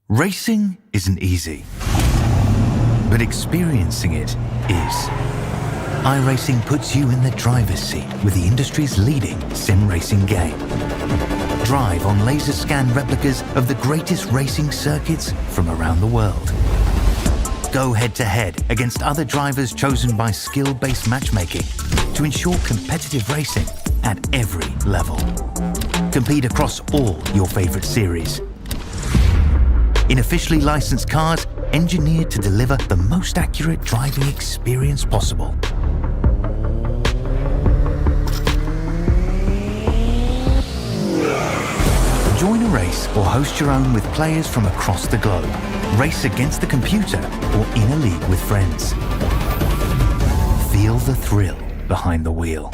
Racing isn't easy, but experiencing it is. iRacing puts you in the driver's seat with the industry's leading sim racing game. Drive on laser scan replicas of the greatest racing circuits from around the world. Go head-to-head against other drivers chosen by skill-based matchmaking to ensure competitive racing at every level. Compete across all your favorite series. In officially licensed cars, engineered to deliver the most accurate driving experience possible. Join a race or host your own with players from across the globe. Race against the computer or in a league with friends. Feel the thrill behind the wheel.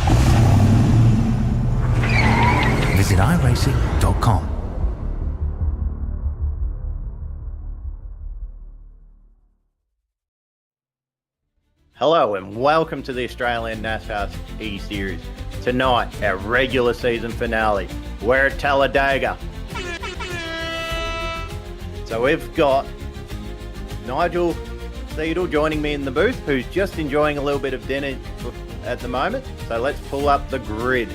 Visit iRacing.com. Hello and welcome to the Australian NASCAR eSeries. Tonight, our regular season finale. We're at Talladega. So we've got Nigel Theodore joining me in the booth, who's just enjoying a little bit of dinner at the moment. So let's pull up the grid.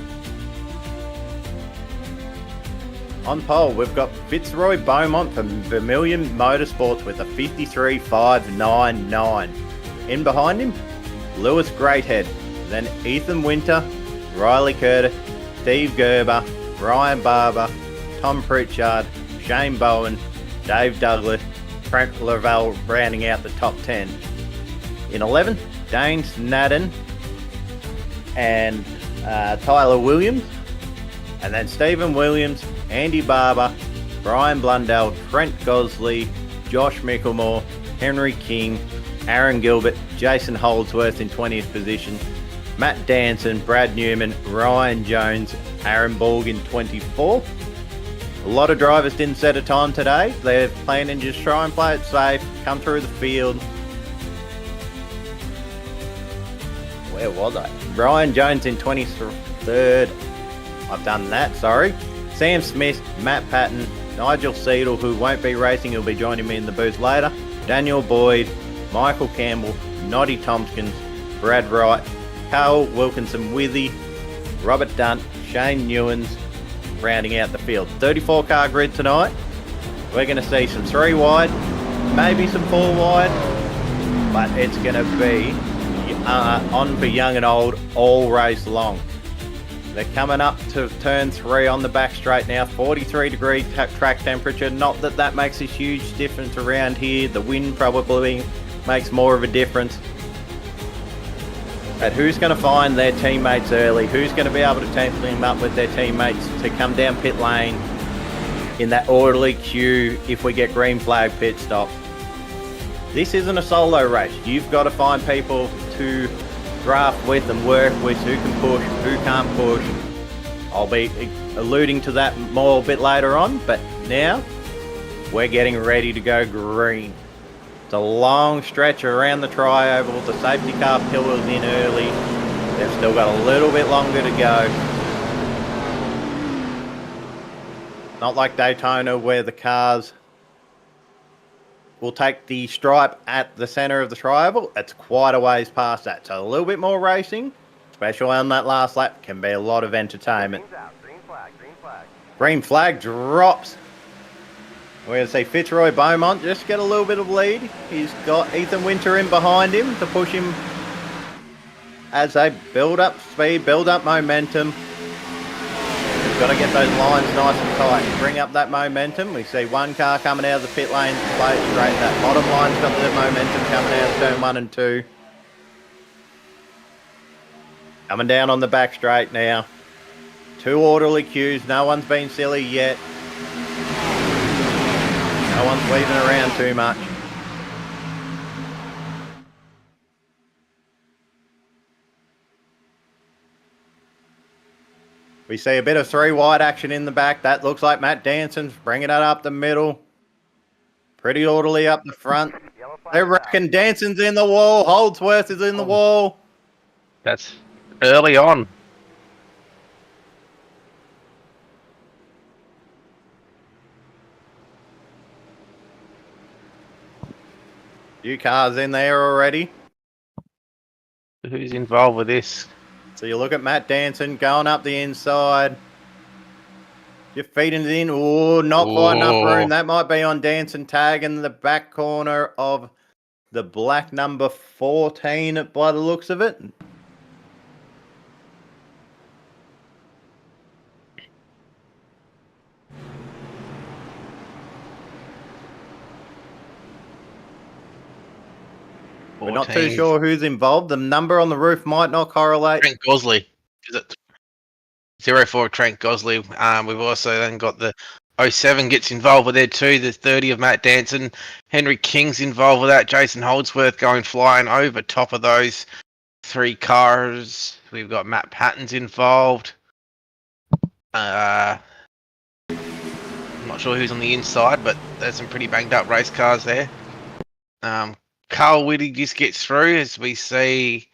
On pole, we've got Fitzroy Beaumont from Vermilion Motorsports with a 53.599. In behind him, Lewis Greathead, then Ethan Winter, Riley Curtis, Steve Gerber, Ryan Barber, Tom Pritchard, Shane Bowen, Dave Douglas, Frank Lavelle rounding out the top 10. In 11th, Dane Snadden and Tyler Williams, and then Stephen Williams, Andy Barber, Brian Blundell, Trent Gosley, Josh Micklemore, Henry King, Aaron Gilbert, Jason Holdsworth in 20th position, Matt Danson, Brad Newman, Ryan Jones, Aaron Borg in 24th. A lot of drivers didn't set a time today. They're planning to just try and play it safe, come through the field. Where was I? Ryan Jones in 23rd. I've done that, sorry. Sam Smith, Matt Patton, Nigel Seidel, who won't be racing, he'll be joining me in the booth later. Daniel Boyd, Michael Campbell, Noddy Tompkins, Brad Wright, Carl Wilkinson Withy, Robert Dunt, Shane Newens, rounding out the field. 34 car grid tonight. We're going to see some 3 wide, maybe some 4 wide, but it's going to be on for young and old all race long. They're coming up to turn 3 on the back straight now. 43 degree track temperature. Not that that makes a huge difference around here. The wind probably makes more of a difference. But who's going to find their teammates early? Who's going to be able to team up with their teammates to come down pit lane in that orderly queue if we get green flag pit stop? This isn't a solo race. You've got to find people to draft with and work with, who can push, who can't push. I'll be alluding to that more a bit later on, but now we're getting ready to go green. It's a long stretch around the tri-oval. The safety car pillars in early. They've still got a little bit longer to go. Not like Daytona where the cars will take the stripe at the centre of the tri-oval. It's quite a ways past that. So a little bit more racing, especially on that last lap, can be a lot of entertainment. Green flag drops. We're going to see Fitzroy Beaumont just get a little bit of lead. He's got Ethan Winter in behind him to push him as they build up speed, build up momentum. We've got to get those lines nice and tight and bring up that momentum. We see one car coming out of the pit lane to play it straight. That bottom line's got the momentum coming out of turn 1 and 2. Coming down on the back straight now. 2 orderly queues. No one's been silly yet. No one's weaving around too much. We see a bit of 3 wide action in the back. That looks like Matt Danson's bringing it up the middle. Pretty orderly up the front. They reckon Danson's in the wall. Holdsworth is in the wall. That's early on. Few cars in there already. Who's involved with this? So you look at Matt Danson going up the inside. Just feeding it in. Oh, not quite enough room. That might be on Danson tag in the back corner of the black number 14 by the looks of it. We're not too sure who's involved. The number on the roof might not correlate. Trent Gosley. Is it 04 Trent Gosley? We've also then got the 07 gets involved with there too. The 30 of Matt Danson. Henry King's involved with that. Jason Holdsworth going flying over top of those 3 cars. We've got Matt Patton's involved. I'm not sure who's on the inside, but there's some pretty banged up race cars there. Carl Whitty just gets through as we see.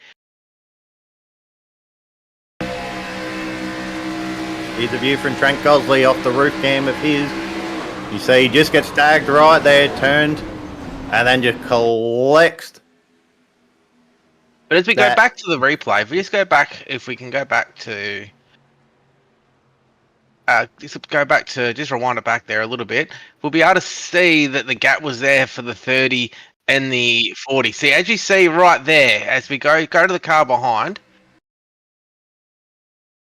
Here's a view from Trent Gosley off the roof cam of his. You see he just gets tagged right there, turned, and then just collects. But as we go back to the replay, if we can go back to... just rewind it back there a little bit, we'll be able to see that the gap was there for the 30 and the 40. See, as you see right there, as we go to the car behind,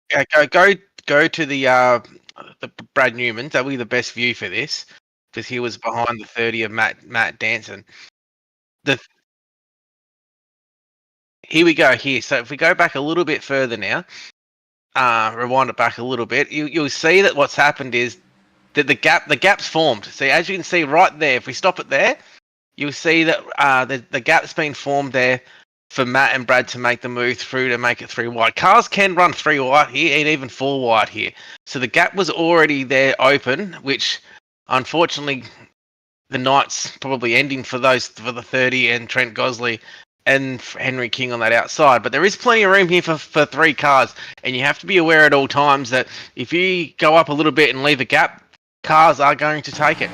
go to the Brad Newman. That'll be the best view for this because he was behind the 30 of Matt Danson. Here we go here. So if we go back a little bit further now, rewind it back a little bit, you'll see that what's happened is that the gap's formed. See, as you can see right there, if we stop it there, you'll see that the gap's been formed there for Matt and Brad to make the move through to make it 3 wide. Cars can run 3 wide here and even 4 wide here. So the gap was already there open, which unfortunately the night's probably ending for the 30 and Trent Gosley and Henry King on that outside. But there is plenty of room here for 3 cars, and you have to be aware at all times that if you go up a little bit and leave a gap, cars are going to take it.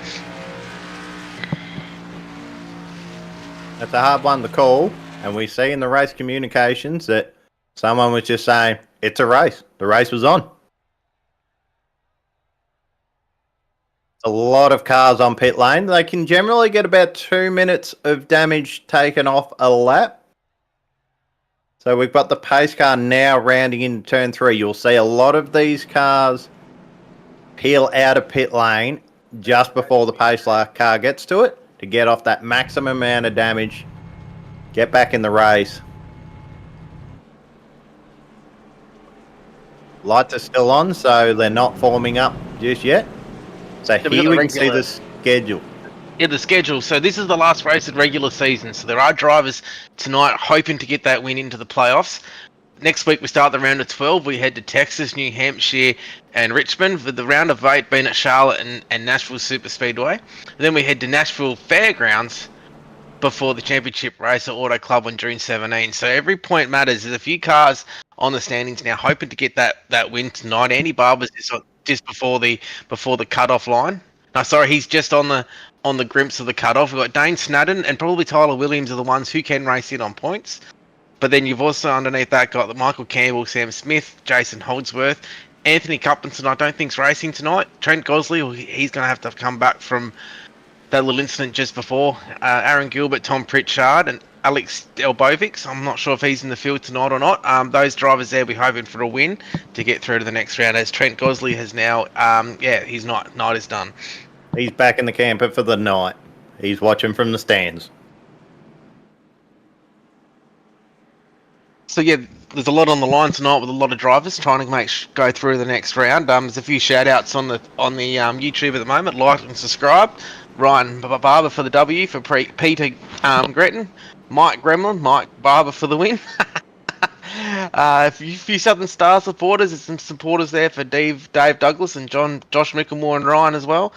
That's a hard one to call, and we see in the race communications that someone was just saying, it's a race. The race was on. A lot of cars on pit lane. They can generally get about 2 minutes of damage taken off a lap. So we've got the pace car now rounding into turn 3. You'll see a lot of these cars peel out of pit lane just before the pace car gets to it to get off that maximum amount of damage, get back in the race. Lights are still on, so they're not forming up just yet. So here we can see the schedule. Yeah, the schedule. So this is the last race of regular season. So there are drivers tonight hoping to get that win into the playoffs. Next week we start the round of 12. We head to Texas, New Hampshire, and Richmond, with the round of 8 being at Charlotte and Nashville Superspeedway. And then we head to Nashville Fairgrounds before the championship race at Auto Club on June 17. So every point matters. There's a few cars on the standings now hoping to get that win tonight. Andy Barber's just before the cutoff line. No, sorry, he's just on the grimps of the cutoff. We've got Dane Snadden and probably Tyler Williams are the ones who can race in on points. But then you've also underneath that got the Michael Campbell, Sam Smith, Jason Holdsworth, Anthony Cuplinson. I don't think's racing tonight. Trent Gosley, he's going to have to come back from that little incident just before. Aaron Gilbert, Tom Pritchard, and Alex Delbovic. I'm not sure if he's in the field tonight or not. Those drivers there, we're hoping for a win to get through to the next round. As Trent Gosley has now, he's not. Night is done. He's back in the camper for the night. He's watching from the stands. So yeah, there's a lot on the line tonight with a lot of drivers trying to go through the next round. There's a few shout outs on the YouTube at the moment. Like and subscribe. Ryan Barber for the W, for Peter Gretton, Mike Gremlin, Mike Barber for the win. A few Southern Star supporters. There's some supporters there for Dave Douglas and Josh Mickelmore and Ryan as well.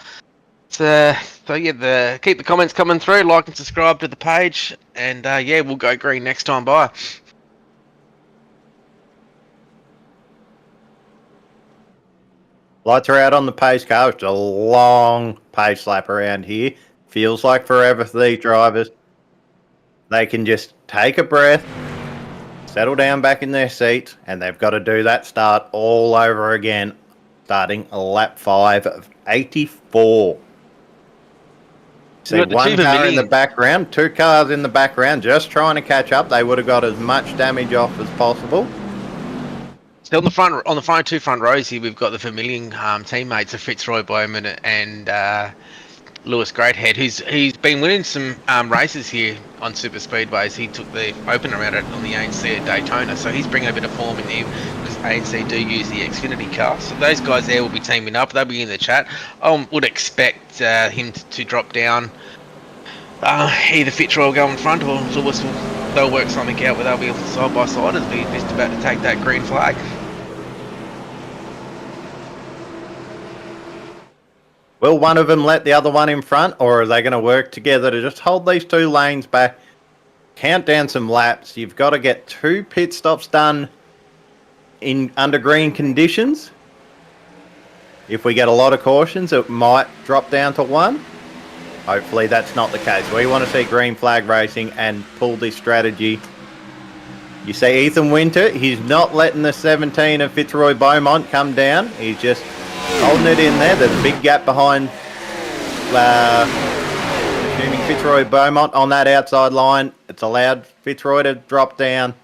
So yeah, keep the comments coming through. Like and subscribe to the page, and we'll go green next time. Bye. Lights are out on the pace car. It's a long pace lap around here. Feels like forever for these drivers. they can just take a breath, settle down back in their seats, and they've got to do that start all over again, starting lap 5 of 84. See, got the one two car in the Vermilion. background, 2 cars in the background, just trying to catch up. They would have got as much damage off as possible. So on the front 2 front rows here, we've got the Vermilion teammates of Fitzroy Bowman and Lewis Greathead, he's been winning some races here on super speedways. He took the opener out on the ANC at Daytona, so he's bringing a bit of form in there because ANC do use the Xfinity car. So those guys there will be teaming up. They'll be in the chat. I would expect him to drop down. Either Fitzroy will go in front or Lewis they'll work something out where they'll be side by side as we're just about to take that green flag. Will one of them let the other one in front, or are they going to work together to just hold these 2 lanes back, count down some laps? You've got to get 2 pit stops done under green conditions. If we get a lot of cautions, it might drop down to 1. Hopefully that's not the case. We want to see green flag racing and pull this strategy. You see Ethan Winter, he's not letting the 17 of Fitzroy Beaumont come down. He's just holding it in there. There's a big gap behind assuming Fitzroy Beaumont on that outside line. It's allowed Fitzroy to drop down.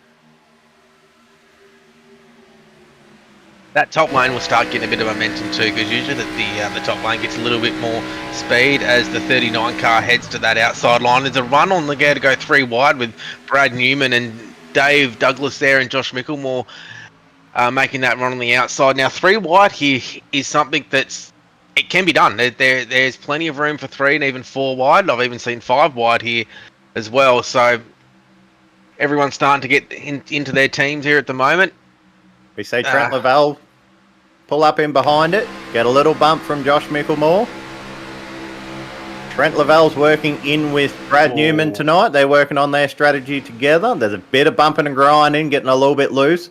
That top lane will start getting a bit of momentum too, because usually the top lane gets a little bit more speed as the 39 car heads to that outside line. There's a run on the go to go 3 wide with Brad Newman and Dave Douglas there and Josh Micklemore making that run on the outside. Now 3 wide here is something it can be done. There's plenty of room for 3 and even 4 wide. I've even seen 5 wide here as well. So everyone's starting to get into their teams here at the moment. We see Trent Lavelle pull up in behind it, get a little bump from Josh Micklemore. Trent Lavelle's working in with Brad Newman tonight. They're working on their strategy together. There's a bit of bumping and grinding, getting a little bit loose.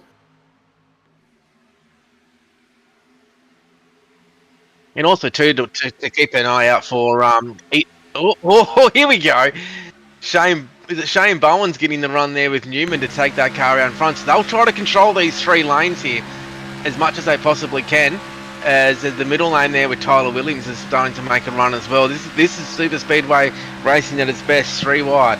And also too to keep an eye out for here we go. Shane Bowen's getting the run there with Newman to take that car out in front. So they'll try to control these 3 lanes here as much as they possibly can. As the middle lane there with Tyler Williams is starting to make a run as well. This is super speedway racing at its best, 3 wide.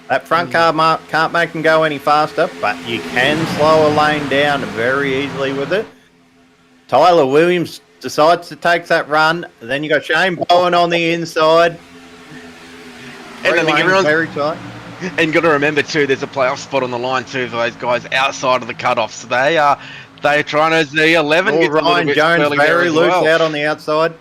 That front car can't make them go any faster, but you can slow a lane down very easily with it. Tyler Williams decides to take that run. Then you got Shane Bowen on the inside. And I think everyone's very tight. And got to remember too, there's a playoff spot on the line too for those guys outside of the cutoff. So they're trying to the 11. Oh, Ryan Jones very loose out on the outside.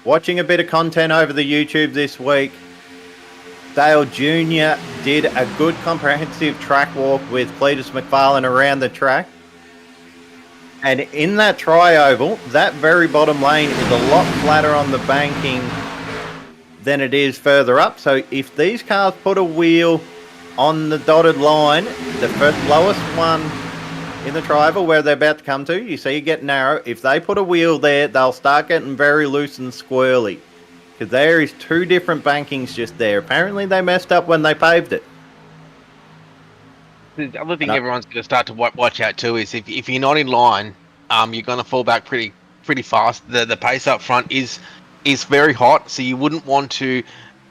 Watching a bit of content over the YouTube this week. Dale Jr. did a good comprehensive track walk with Cletus McFarlane around the track. And in that tri-oval, that very bottom lane is a lot flatter on the banking than it is further up. So if these cars put a wheel on the dotted line, the first lowest one in the tri-oval where they're about to come to, you see you get narrow. If they put a wheel there, they'll start getting very loose and squirrely. Because there is 2 different bankings just there. Apparently they messed up when they paved it. The other thing everyone's going to start to watch out too is if you're not in line, you're going to fall back pretty fast. The pace up front is very hot, so you wouldn't want to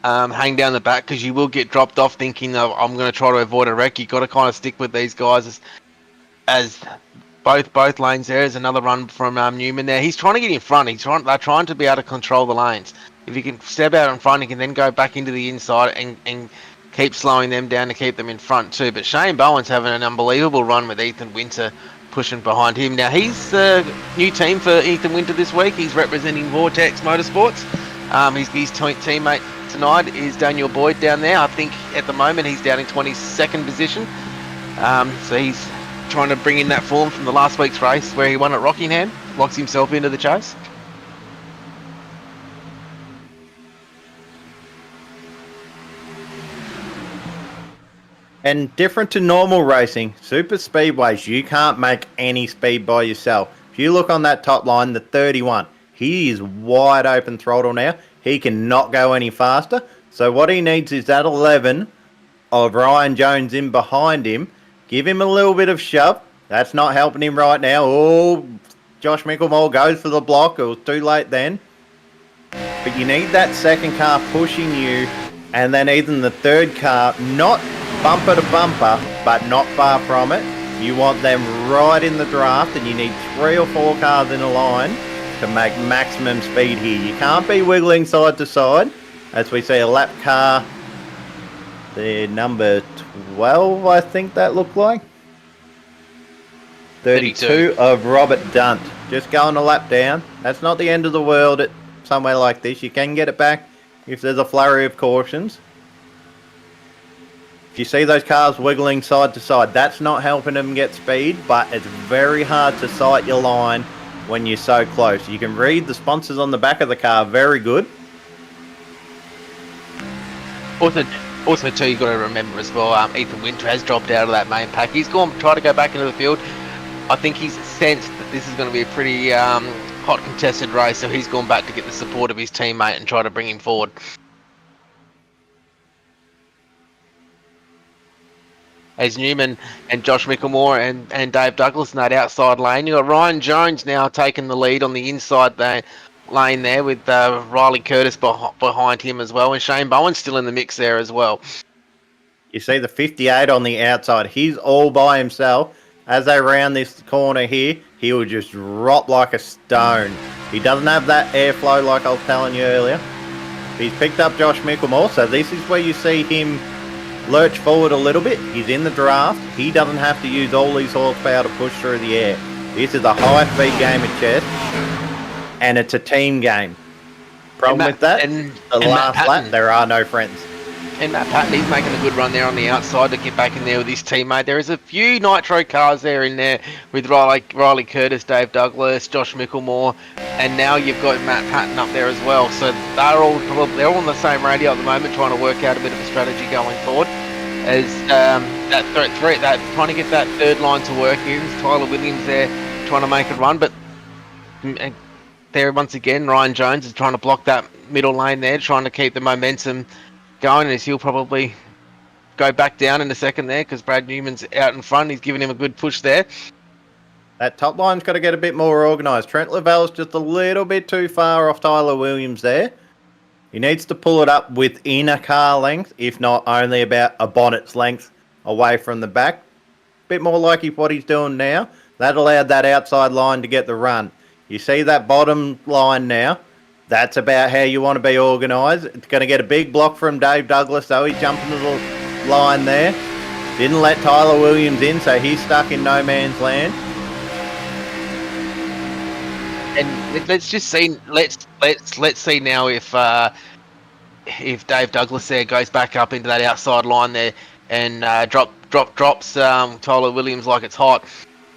hang down the back because you will get dropped off thinking, oh, I'm going to try to avoid a wreck. You've got to kind of stick with these guys as both lanes there. There's another run from Newman there. He's trying to get in front. They're trying to be able to control the lanes. If you can step out in front, you can then go back into the inside and keep slowing them down to keep them in front too. But Shane Bowen's having an unbelievable run with Ethan Winter pushing behind him. Now he's the new team for Ethan Winter this week. He's representing Vortex Motorsports. His teammate tonight is Daniel Boyd down there. I think at the moment he's down in 22nd position. So he's trying to bring in that form from the last week's race where he won at Rockingham, locks himself into the chase. And different to normal racing, super speedways, you can't make any speed by yourself. If you look on that top line, the 31, he is wide open throttle now. He cannot go any faster. So what he needs is that 11 of Ryan Jones in behind him. Give him a little bit of shove. That's not helping him right now. Oh, Josh Mickelmore goes for the block. It was too late then. But you need that second car pushing you, and then even the third car, not bumper to bumper, but not far from it. You want them right in the draft, and you need 3 or 4 cars in a line to make maximum speed here. You can't be wiggling side to side, as we see a lap car, the number 12, I think that looked like. 32 of Robert Dunt. Just going a lap down. That's not the end of the world at somewhere like this. You can get it back if there's a flurry of cautions. If you see those cars wiggling side to side, that's not helping them get speed, but it's very hard to sight your line when you're so close. You can read the sponsors on the back of the car very good. Also too, you've got to remember as well, Ethan Winter has dropped out of that main pack. He's gone to try to go back into the field. I think he's sensed that this is going to be a pretty hot contested race, so he's gone back to get the support of his teammate and try to bring him forward. As Newman and Josh Mickelmore and Dave Douglas in that outside lane. You've got Ryan Jones now taking the lead on the inside lane there with Riley Curtis behind him as well. And Shane Bowen's still in the mix there as well. You see the 58 on the outside. He's all by himself. As they round this corner here, he will just drop like a stone. He doesn't have that airflow like I was telling you earlier. He's picked up Josh Mickelmore, so this is where you see him lurch forward a little bit. He's in the draft. He doesn't have to use all his horsepower to push through the air. This is a high-speed game of chess, and it's a team game. Problem with that, the last lap, there are no friends. And Matt Patton, he's making a good run there on the outside to get back in there with his teammate. There is a few Nitro cars there in there with Riley Curtis, Dave Douglas, Josh Mickelmore, and now you've got Matt Patton up there as well. So they're all on the same radio at the moment, trying to work out a bit of a strategy going forward. As trying to get that third line to work here. There's Tyler Williams there trying to make a run, but there once again Ryan Jones is trying to block that middle lane there, trying to keep the momentum going, as he'll probably go back down in a second there because Brad Newman's out in front. He's giving him a good push there. That top line's got to get a bit more organised. Trent Lavelle's just a little bit too far off Tyler Williams there. He needs to pull it up within a car length, if not only about a bonnet's length away from the back. Bit more like what he's doing now. That allowed that outside line to get the run. You see that bottom line now? That's about how you want to be organised. It's going to get a big block from Dave Douglas, though. He's jumping the line there. Didn't let Tyler Williams in, so he's stuck in no man's land. And let's just see. Let's see now if Dave Douglas there goes back up into that outside line there and drops Tyler Williams like it's hot.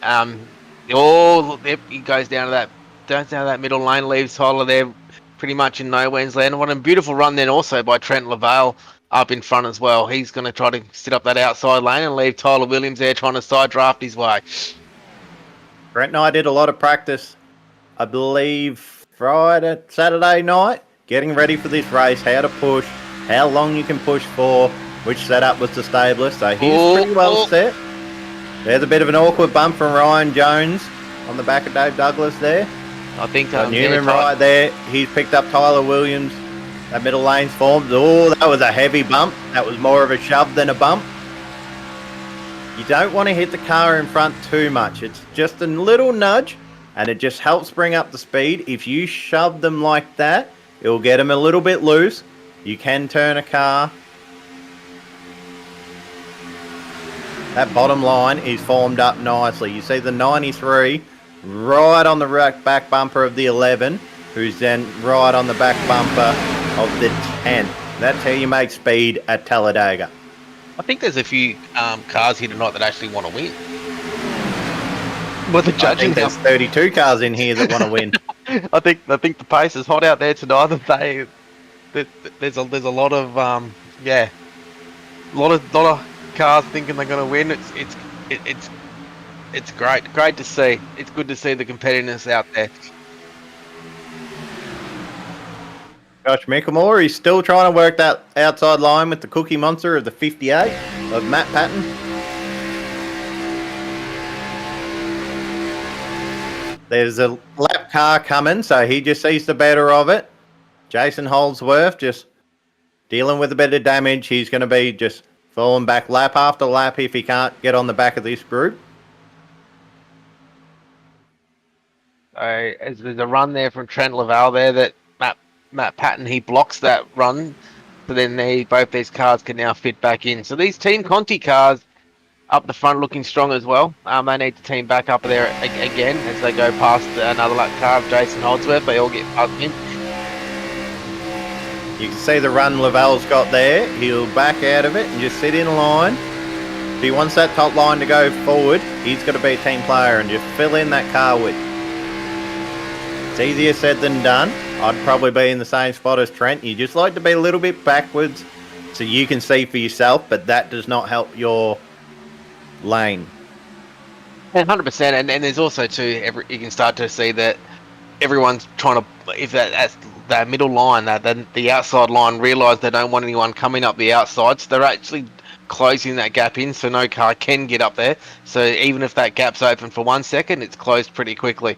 He goes down to that middle lane, leaves Tyler there pretty much in no man's land. What a beautiful run then also by Trent Lavelle up in front as well. He's going to try to sit up that outside lane and leave Tyler Williams there trying to side draft his way. Brent and I did a lot of practice, I believe, Saturday night, getting ready for this race, how to push, how long you can push for, which setup was the stablist. So he's pretty well set. There's a bit of an awkward bump from Ryan Jones on the back of Dave Douglas there. I think Newman right there. He's picked up Tyler Williams. That middle lane's formed. Oh, that was a heavy bump. That was more of a shove than a bump. You don't want to hit the car in front too much. It's just a little nudge, and it just helps bring up the speed. If you shove them like that, it'll get them a little bit loose. You can turn a car. That bottom line is formed up nicely. You see the 93 right on the back bumper of the 11, who's then right on the back bumper of the 10. That's how you make speed at Talladega. I think there's a few cars here tonight that actually want to win. But the judging, there's 32 cars in here that want to win. I think the pace is hot out there tonight. There's a lot of lot of cars thinking they're going to win. It's great to see. It's good to see the competitiveness out there. Josh Mickelmore, he's still trying to work that outside line with the Cookie Monster of the 58 of Matt Patton. There's a lap car coming, so he just sees the better of it. Jason Holdsworth just dealing with a bit of damage. He's going to be just falling back lap after lap if he can't get on the back of this group. As there's a run there from Trent Laval there that Matt Patton, he blocks that run, so then both these cars can now fit back in. So these Team Conti cars up the front looking strong as well. They need to team back up there again as they go past another lap car of Jason Holdsworth. They all get past him. You can see the run Laval's got there. He'll back out of it and just sit in line. If he wants that top line to go forward, he's got to be a team player and just fill in that car width. It's easier said than done. I'd probably be in the same spot as Trent. You just like to be a little bit backwards so you can see for yourself, but that does not help your lane. 100%, and there's also too, you can start to see that everyone's trying to, if that's that middle line, the outside line, realise they don't want anyone coming up the outside, so they're actually closing that gap in so no car can get up there. So even if that gap's open for 1 second, it's closed pretty quickly.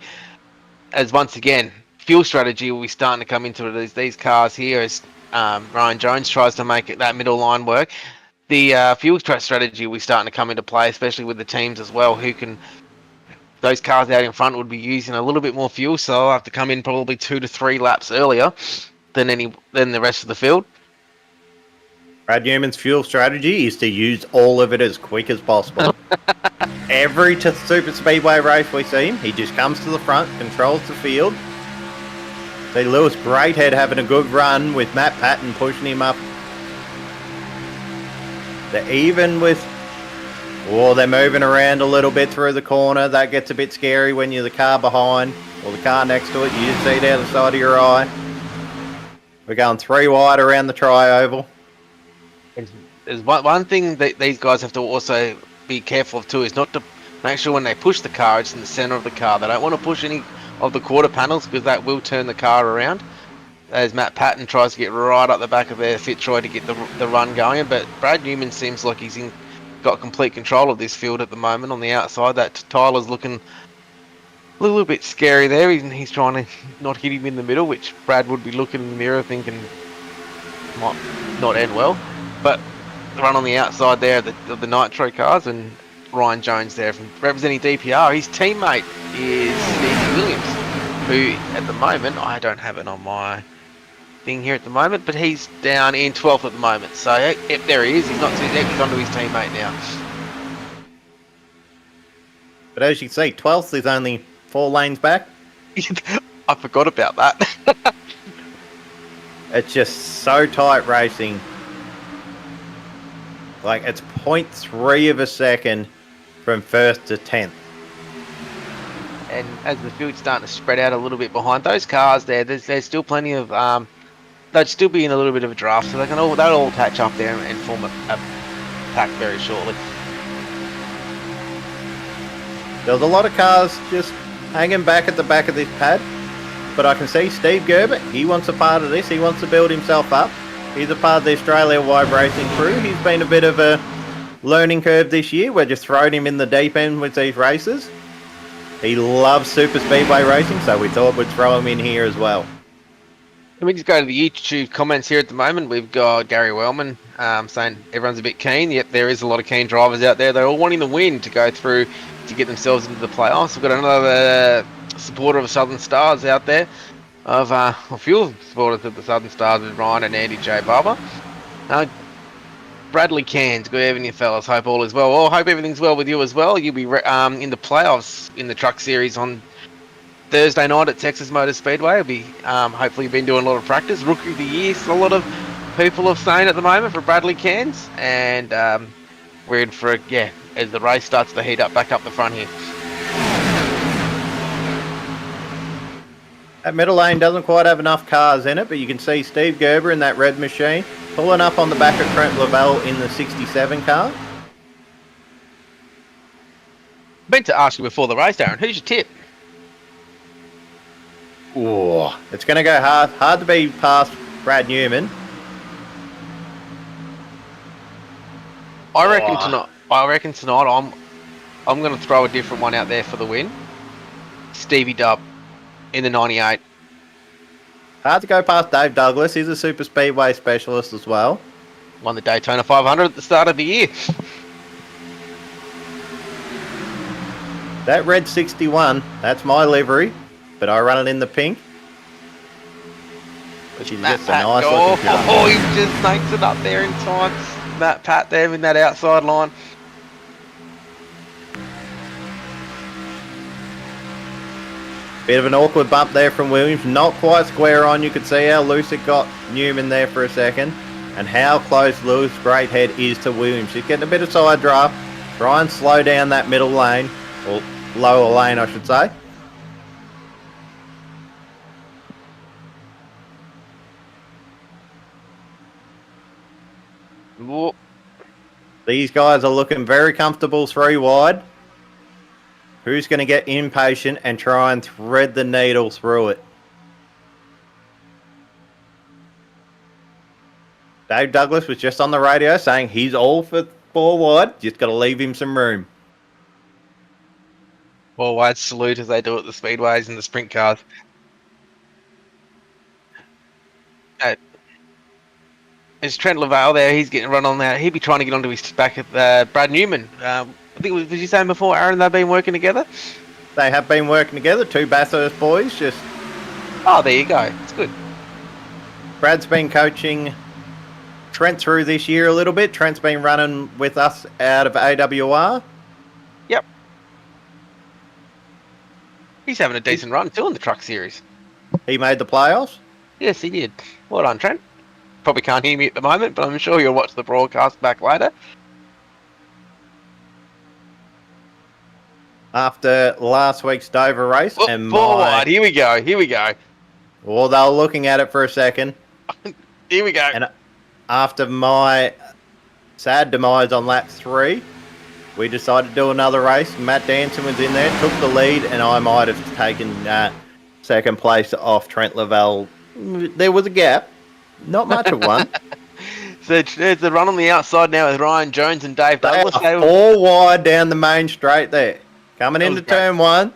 As once again, fuel strategy will be starting to come into it. These cars here, as Ryan Jones tries to make that middle line work. The fuel strategy will be starting to come into play, especially with the teams as well, those cars out in front would be using a little bit more fuel, so they'll have to come in probably 2 to 3 laps earlier than the rest of the field. Brad Newman's fuel strategy is to use all of it as quick as possible. Every super speedway race we see him, he just comes to the front, controls the field. See Lewis Greathead having a good run with Matt Patton pushing him up. They're even with... they're moving around a little bit through the corner. That gets a bit scary when you're the car behind or the car next to it. You just see it out the side of your eye. We're going 3 wide around the tri-oval. There's one thing that these guys have to also be careful of too, is not to make sure when they push the car, it's in the center of the car. They don't want to push any of the quarter panels because that will turn the car around. As Matt Patton tries to get right up the back of their Fitzroy to get the run going, but Brad Newman seems like he's got complete control of this field at the moment on the outside. That Tyler's looking a little bit scary there. He's trying to not hit him in the middle, which Brad would be looking in the mirror thinking might not end well. But the run on the outside there of the Nitro cars, and Ryan Jones there from representing DPR. His teammate is Steve Williams, who at the moment, I don't have it on my thing here at the moment, but he's down in 12th at the moment. So if there he is, he's not too deep, he's onto his teammate now. But as you can see, 12th is only 4 lanes back. I forgot about that. It's just so tight racing. Like, it's 0.3 of a second from 1st to 10th. And as the field's starting to spread out a little bit behind those cars there's still plenty of... they'd still be in a little bit of a draft, so they'll all catch up there and form a pack very shortly. There was a lot of cars just hanging back at the back of this pad, but I can see Steve Gerber, he wants a part of this, he wants to build himself up. He's a part of the Australia-wide racing crew. He's been a bit of a learning curve this year. We're just throwing him in the deep end with these races. He loves super speedway racing, so we thought we'd throw him in here as well. Let me just go to the YouTube comments here at the moment. We've got Gary Wellman saying everyone's a bit keen. Yep, there is a lot of keen drivers out there. They're all wanting the win to go through to get themselves into the playoffs. We've got another supporter of Southern Stars out there. Of a few supporters of the Southern Stars with Ryan and Andy J. Barber. Bradley Cairns, good evening, fellas. Hope all is well. Hope everything's well with you as well. You'll be in the playoffs in the Truck Series on Thursday night at Texas Motor Speedway. You'll be hopefully you've been doing a lot of practice. Rookie of the Year, so a lot of people are saying at the moment for Bradley Cairns, and we're in for as the race starts to heat up back up the front here. That middle lane doesn't quite have enough cars in it, but you can see Steve Gerber in that red machine pulling up on the back of Trent Lavelle in the 67 car. meant to ask you before the race, Aaron. Who's your tip? Ooh, it's going to go hard. Hard to be past Brad Newman. I reckon tonight. I'm going to throw a different one out there for the win. Stevie Dub in the 98. Hard to go past Dave Douglas. He's a super speedway specialist as well. Won the Daytona 500 at the start of the year. That red 61, that's my livery, but I run it in the pink. Which is just a nice looking car. Oh, he just snakes it up there in time. Matt Pat there in that outside line. Bit of an awkward bump there from Williams. Not quite square on. You could see how loose it got Newman there for a second. And how close Lewis Greathead is to Williams. He's getting a bit of side draft. Try and slow down that middle lane. Or lower lane, I should say. Whoa. These guys are looking very comfortable 3 wide. Who's going to get impatient and try and thread the needle through it? Dave Douglas was just on the radio saying he's all for 4 wide. Just got to leave him some room. 4 wide salute as they do at the speedways and the sprint cars. There's Trent Lavelle there. He's getting run on there. He'd be trying to get onto his back at Brad Newman. I think was you saying before, Aaron, they've been working together? They have been working together. 2 Bathurst boys. Just. Oh, there you go. It's good. Brad's been coaching Trent through this year a little bit. Trent's been running with us out of AWR. Yep. He's having a decent run too in the truck series. He made the playoffs. Yes, he did. Well done, Trent. Probably can't hear me at the moment, but I'm sure you'll watch the broadcast back later. After last week's Dover race. Oh, and forward. Here we go. Well, they were looking at it for a second. Here we go. And after my sad demise on lap 3, we decided to do another race. Matt Danson was in there, took the lead, and I might have taken second place off Trent Lavelle. There was a gap. Not much of one. So there's a run on the outside now with Ryan Jones and Dave Douglas. They are 4 wide down the main straight there. Coming into great. turn 1.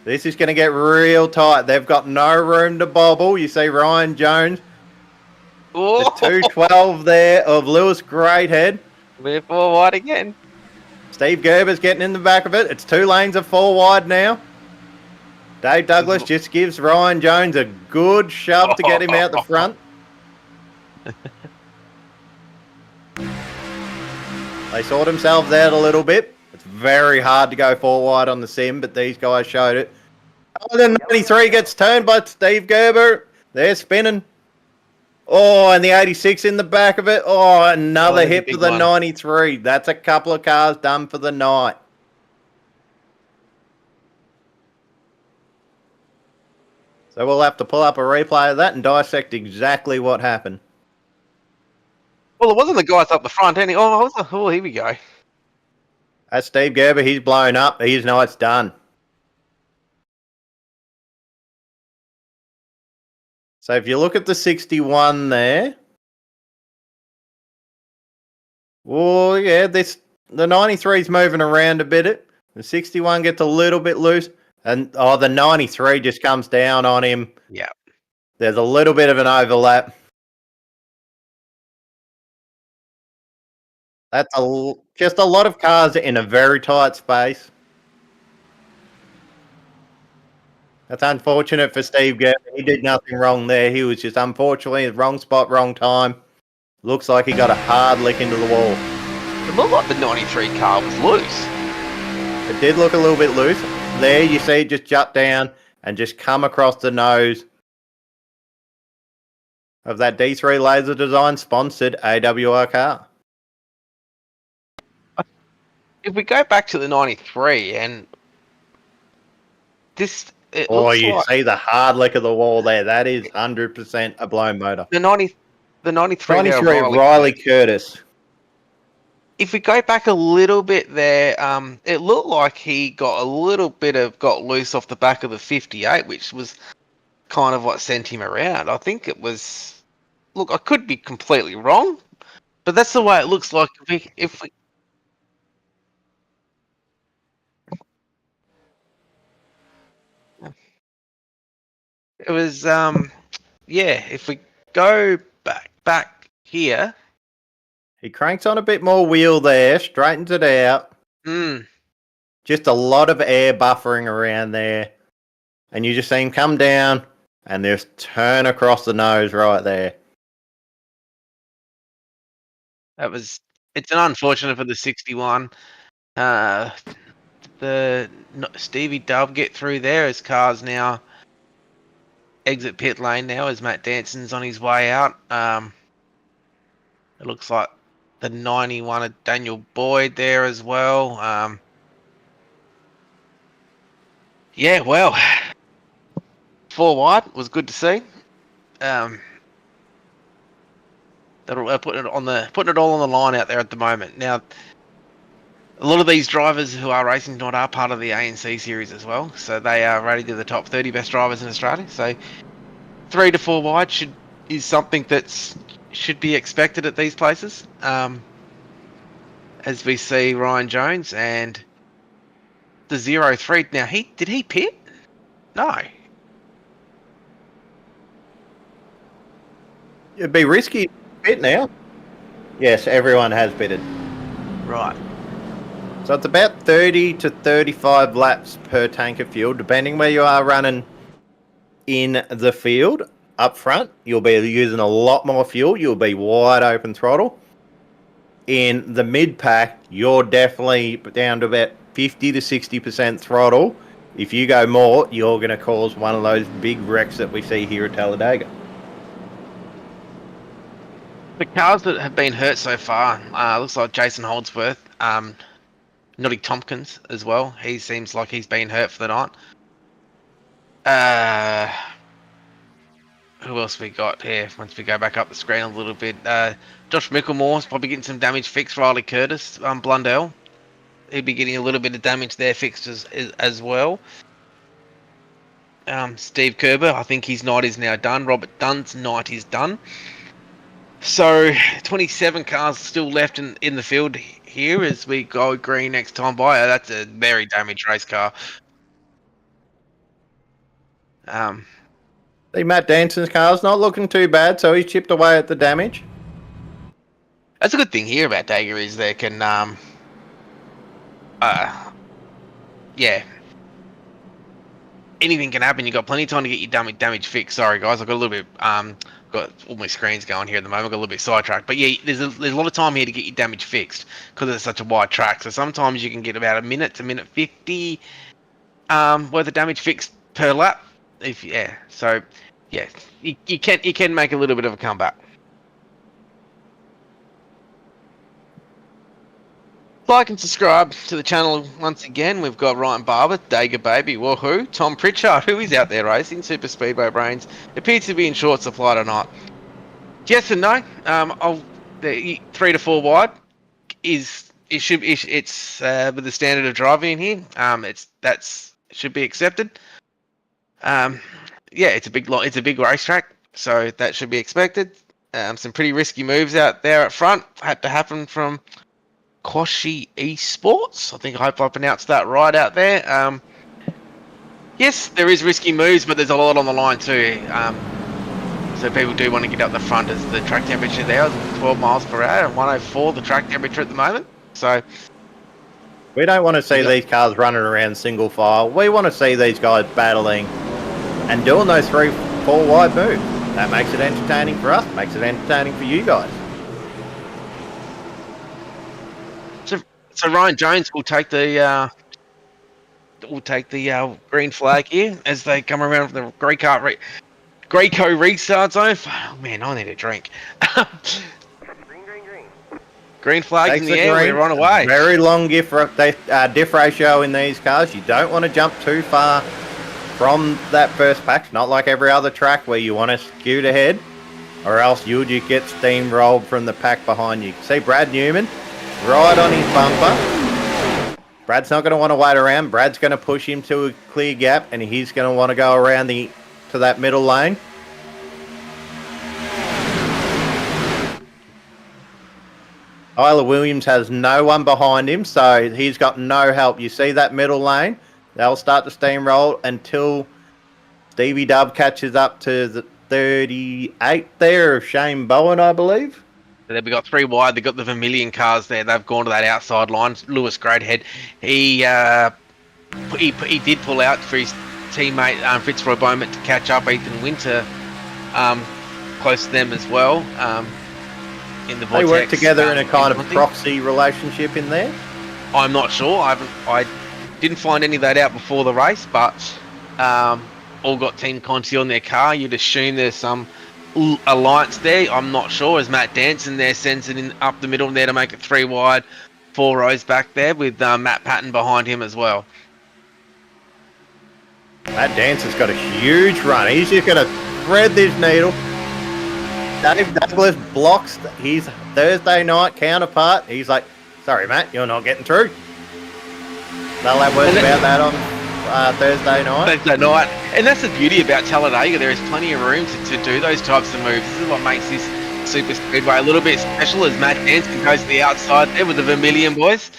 This is going to get real tight. They've got no room to bobble. You see Ryan Jones. Oh. The 212 there of Lewis Greathead. We're 4 wide again. Steve Gerber's getting in the back of it. It's 2 lanes of 4 wide now. Dave Douglas just gives Ryan Jones a good shove to get him out the front. They sort themselves out a little bit. It's very hard to go 4 wide on the sim, but these guys showed it. Oh, then 93 gets turned by Steve Gerber. They're spinning. Oh, and the 86 in the back of it. Oh, another hit for the 93. That's a couple of cars done for the night. So we'll have to pull up a replay of that and dissect exactly what happened. Well, it wasn't the guys up the front, any. Oh, here we go. That's Steve Gerber. He's blown up. He's know it's done. So if you look at the 61 there. Well, yeah, the 93 is moving around a bit. The 61 gets a little bit loose. And, the 93 just comes down on him. Yeah. There's a little bit of an overlap. That's just a lot of cars in a very tight space. That's unfortunate for Steve Gerber. He did nothing wrong there. He was just unfortunately in the wrong spot, wrong time. Looks like he got a hard lick into the wall. It looked like the 93 car was loose. It did look a little bit loose. There you see it just jut down and just come across the nose of that D3 Laser Design sponsored AWR car. If we go back to the 93 and this... You see the hard lick of the wall there. That is 100% a blown motor. The 93 Riley Curtis. if we go back a little bit there, it looked like he got loose off the back of the 58, which was kind of what sent him around. I think it was. Look, I could be completely wrong, but that's the way it looks like. If we it was yeah, if we go back here. He cranks on a bit more wheel there, straightens it out. Just a lot of air buffering around there. And you just see him come down and just turn across the nose right there. It's an unfortunate for the 61. Stevie Dub get through there as cars now exit pit lane now as Matt Danson's on his way out. It looks like the 91 of Daniel Boyd there as well. Yeah, well, 4 wide was good to see. That'll putting it all on the line out there at the moment. Now, a lot of these drivers who are racing tonight are part of the ANC series as well, so they are rated to the top 30 best drivers in Australia. So 3 to 4 wide is something that should be expected at these places. As we see Ryan Jones and the 0-3. Now, did he pit? No. It'd be risky to pit now. Yes, everyone has pitted. Right. So it's about 30 to 35 laps per tank of fuel, depending where you are running in the field. Up front, you'll be using a lot more fuel. You'll be wide open throttle. In the mid-pack, you're definitely down to about 50 to 60% throttle. If you go more, you're going to cause one of those big wrecks that we see here at Talladega. The cars that have been hurt so far, looks like Jason Holdsworth, Noddy Tompkins as well. He seems like he's been hurt for the night. Who else we got here? Once we go back up the screen a little bit, Josh Micklemore's probably getting some damage fixed. Riley Curtis, Blundell, he'd be getting a little bit of damage there fixed as well. Steve Kerber, I think his night is now done. Robert Dunn's night is done. So 27 cars still left in the field here as we go green next time by. That's a very damaged race car. See, Matt Danson's car's not looking too bad, so he's chipped away at the damage. That's a good thing here about Dagger is they can, yeah, anything can happen. You've got plenty of time to get your damage fixed. Sorry, guys, I've got a little bit, got all my screens going here at the moment. I've got a little bit sidetracked. But yeah, there's a lot of time here to get your damage fixed because it's such a wide track. So sometimes you can get about a minute to minute 50 worth of damage fixed per lap. So yeah, you can make a little bit of a comeback. Like and subscribe to the channel once again. We've got Ryan Barber, Dagger Baby, woohoo, Tom Pritchard, who is out there racing, Super Speedway Brains, appears to be in short supply tonight. Yes and no. The 3 to 4 wide it's with the standard of driving in here. It should be accepted. Yeah, it's a big racetrack, so that should be expected. Some pretty risky moves out there at front had to happen from Quashi Esports. I hope I pronounced that right out there. Yes, there is risky moves, but there's a lot on the line too. So people do want to get up the front as the track temperature there is 12 miles per hour and 104 the track temperature at the moment. So we don't want to see these cars running around single file. We want to see these guys battling and doing those 3-4 wide moves. That makes it entertaining for us, makes it entertaining for you guys. So Ryan Jones will take the green flag here as they come around from the Greyco restart zone. Oh man, I need a drink. Green flag in the air. We're on away. Very long diff ratio in these cars. You don't want to jump too far from that first pack. Not like every other track where you want to scoot ahead, or else you'll just get steamrolled from the pack behind you. See Brad Newman right on his bumper. Brad's not going to want to wait around. Brad's going to push him to a clear gap, and he's going to want to go around to that middle lane. Tyler Williams has no one behind him, so he's got no help. You see that middle lane? They'll start to steamroll until Stevie Dub catches up to the 38 there of Shane Bowen, I believe. So they've got 3 wide. They've got the Vermilion cars there. They've gone to that outside line. Lewis Greathead, he did pull out for his teammate Fitzroy Bowman to catch up. Ethan Winter close to them as well. In the they vortex, work together in a kind of proxy relationship in there. I'm not sure. I didn't find any of that out before the race, but all got Team Conti on their car. You'd assume there's some alliance there. I'm not sure. As Matt Danson there sends it in up the middle there to make it 3 wide, 4 rows back there with Matt Patton behind him as well. Matt Danson's got a huge run. He's just going to thread this needle. Dave Douglas blocks his Thursday night counterpart. He's like, sorry, Matt, you're not getting through. They'll have words about that on Thursday night. And that's the beauty about Talladega. There is plenty of room to do those types of moves. This is what makes this super speedway a little bit special, as Matt Danson goes to the outside there with the Vermilion boys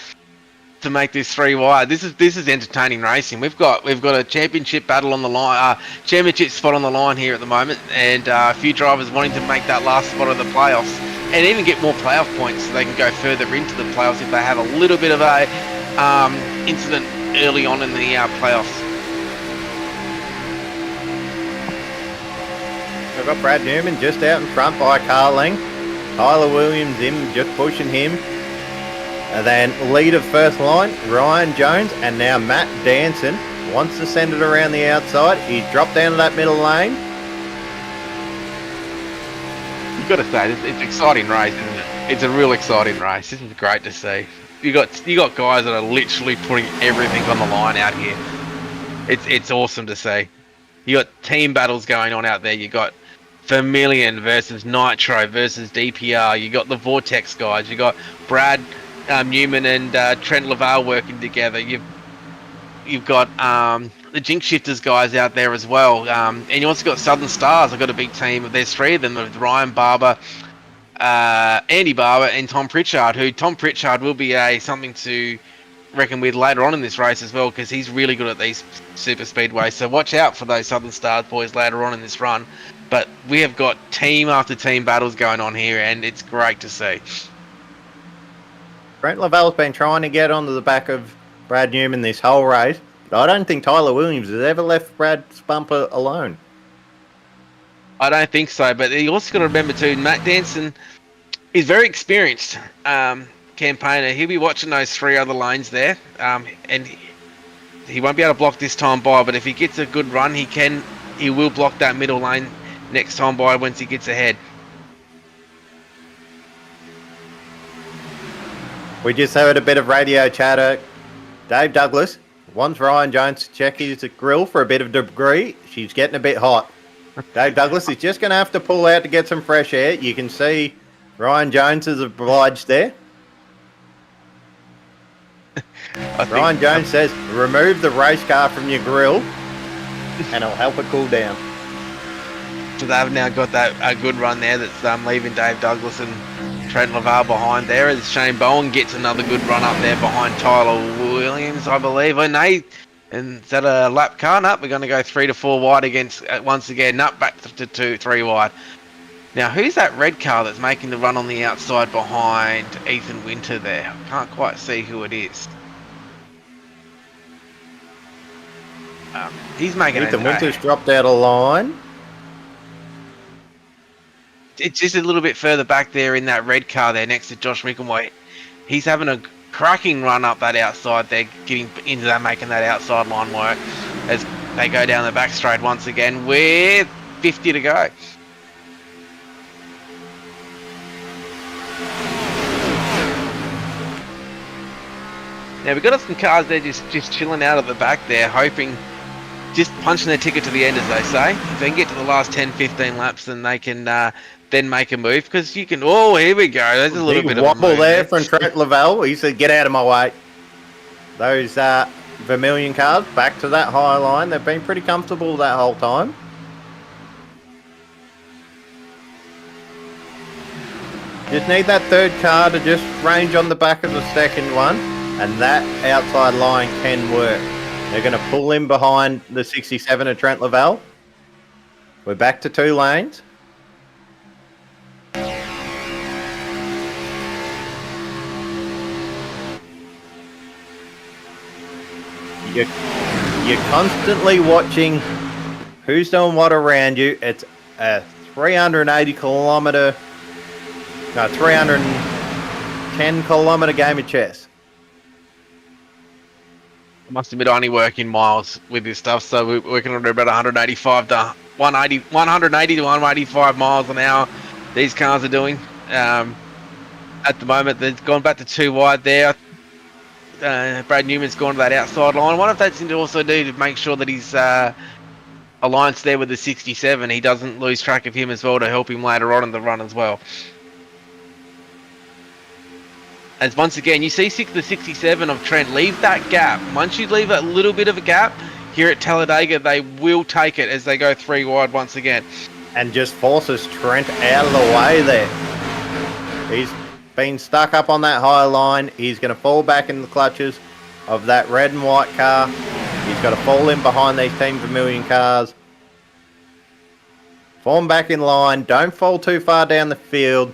to make this 3 wide. This is entertaining racing. We've got a championship battle on the line, championship spot on the line here at the moment, and a few drivers wanting to make that last spot of the playoffs and even get more playoff points so they can go further into the playoffs if they have a little bit of a incident early on in the playoffs. We've got Brad Newman just out in front by Carling. Tyler Williams in, just pushing him. And then lead of first line, Ryan Jones, and now Matt Danson wants to send it around the outside. He's dropped down to that middle lane. You've got to say, it's an exciting race, isn't it? It's a real exciting race. This is great to see. You got guys that are literally putting everything on the line out here. It's awesome to see. You got team battles going on out there. You got Vermilion versus Nitro versus DPR. You got the Vortex guys. You got Brad Newman and Trent Laval working together. You've got the Jinx Shifters guys out there as well. And you also got Southern Stars. I've got a big team. There's 3 of them with Ryan Barber, Andy Barber, and Tom Pritchard. Tom Pritchard will be something to reckon with later on in this race as well, because he's really good at these super speedways. So watch out for those Southern Stars boys later on in this run. But we have got team after team battles going on here, and it's great to see. Brent Laval's been trying to get onto the back of Brad Newman this whole race, but I don't think Tyler Williams has ever left Brad's bumper alone. I don't think so, but you also got to remember too, Matt Danson is very experienced campaigner. He'll be watching those 3 other lanes there, and he won't be able to block this time by, but if he gets a good run, he will block that middle lane next time by once he gets ahead. We just heard a bit of radio chatter. Dave Douglas wants Ryan Jones to check his grill for a bit of debris. She's getting a bit hot. Dave Douglas is just going to have to pull out to get some fresh air. You can see Ryan Jones is obliged there. Ryan Jones says, remove the race car from your grill and it'll help it cool down. So they've now got a good run there that's leaving Dave Douglas and Trent Laval behind there, as Shane Bowen gets another good run up there behind Tyler Williams, I believe. And is that a lap car? No, we're going to go 3 to 4 wide against once again. Up back to 2, 3 wide. Now, who's that red car that's making the run on the outside behind Ethan Winter there? I can't quite see who it is. He's making Ethan Winter's dropped out of line. It's just a little bit further back there in that red car there next to Josh Mickelmoy. He's having a cracking run up that outside there, getting into that, making that outside line work as they go down the back straight once again with 50 to go. Now we've got some cars there just chilling out at the back there, hoping just punching their ticket to the end, as they say. If they can get to the last 10, 15 laps, then they can then make a move, because you can. Oh, here we go. There's a little Big bit of a wobble move there from Trent Lavelle. He said, "Get out of my way." Those Vermilion cars back to that high line. They've been pretty comfortable that whole time. Just need that third car to just range on the back of the second one, and that outside line can work. They're going to pull in behind the 67 of Trent Lavelle. We're back to 2 lanes. You're constantly watching who's doing what around you. It's a 310 kilometer game of chess. I must admit, I only work in miles with this stuff, so we're working on about 185 to 180 to 185 miles an hour. These cars are doing. At the moment, they've gone back to 2 wide there. Brad Newman's gone to that outside line. I wonder if that's also do to make sure that he's alliance there with the 67. He doesn't lose track of him as well, to help him later on in the run as well. As once again, you see the 67 of Trent leave that gap. Once you leave a little bit of a gap, here at Talladega, they will take it as they go 3 wide once again. And just forces Trent out of the way there. He's been stuck up on that high line. He's going to fall back in the clutches of that red and white car. He's got to fall in behind these Team Vermilion cars. Form back in line. Don't fall too far down the field.